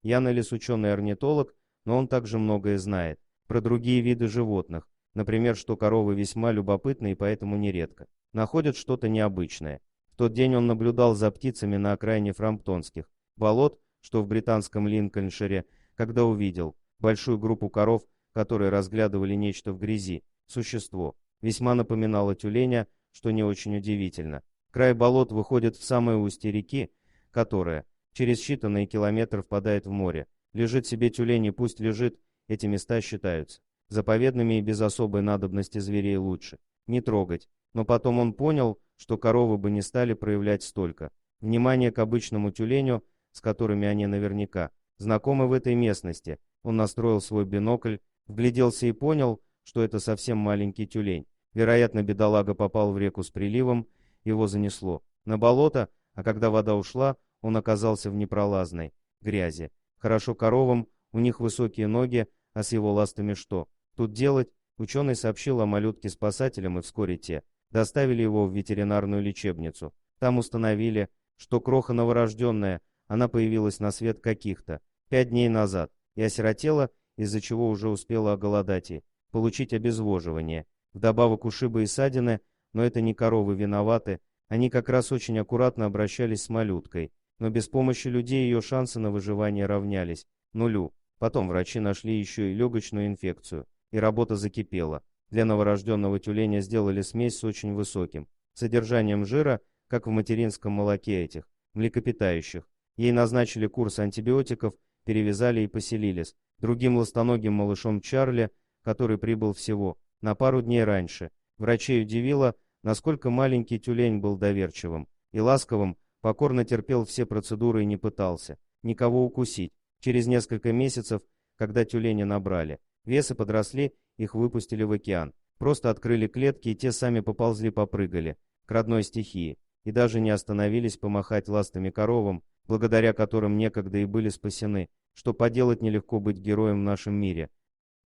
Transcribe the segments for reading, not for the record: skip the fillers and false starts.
Ян Элис ученый-орнитолог, но он также многое знает про другие виды животных, например, что коровы весьма любопытны и поэтому нередко находят что-то необычное. В тот день он наблюдал за птицами на окраине Фрамптонских болот, что в британском Линкольншире, когда увидел большую группу коров, которые разглядывали нечто в грязи. Существо весьма напоминало тюленя, что не очень удивительно. Край болот выходит в самое устье реки, которая через считанные километры впадает в море. Лежит себе тюлень и пусть лежит, эти места считаются заповедными и без особой надобности зверей лучше не трогать. Но потом он понял, что коровы бы не стали проявлять столько внимания к обычному тюленю, с которыми они наверняка знакомы в этой местности. Он настроил свой бинокль, вгляделся и понял, что это совсем маленький тюлень. Вероятно, бедолага попал в реку с приливом, его занесло на болото, а когда вода ушла, он оказался в непролазной грязи. Хорошо коровам, у них высокие ноги, а с его ластами что тут делать? Ученый сообщил о малютке спасателям, и вскоре те доставили его в ветеринарную лечебницу. Там установили, что кроха новорожденная, она появилась на свет каких-то 5 дней назад и осиротела, из-за чего уже успела оголодать и получить обезвоживание. Вдобавок ушибы и ссадины, но это не коровы виноваты, они как раз очень аккуратно обращались с малюткой, но без помощи людей ее шансы на выживание равнялись нулю. Потом врачи нашли еще и легочную инфекцию, и работа закипела. Для новорожденного тюленя сделали смесь с очень высоким содержанием жира, как в материнском молоке этих млекопитающих. Ей назначили курс антибиотиков, перевязали и поселили с другим ластоногим малышом Чарли, который прибыл всего на пару дней раньше. Врачей удивило, насколько маленький тюлень был доверчивым и ласковым, покорно терпел все процедуры и не пытался никого укусить. Через несколько месяцев, когда тюлени набрали вес и подросли, их выпустили в океан. Просто открыли клетки, и те сами поползли-попрыгали к родной стихии, и даже не остановились помахать ластами коровам, благодаря которым некогда и были спасены. Что поделать, нелегко быть героем в нашем мире.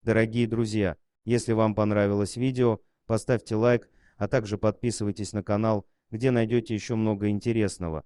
Дорогие друзья, если вам понравилось видео, поставьте лайк, а также подписывайтесь на канал, где найдете еще много интересного.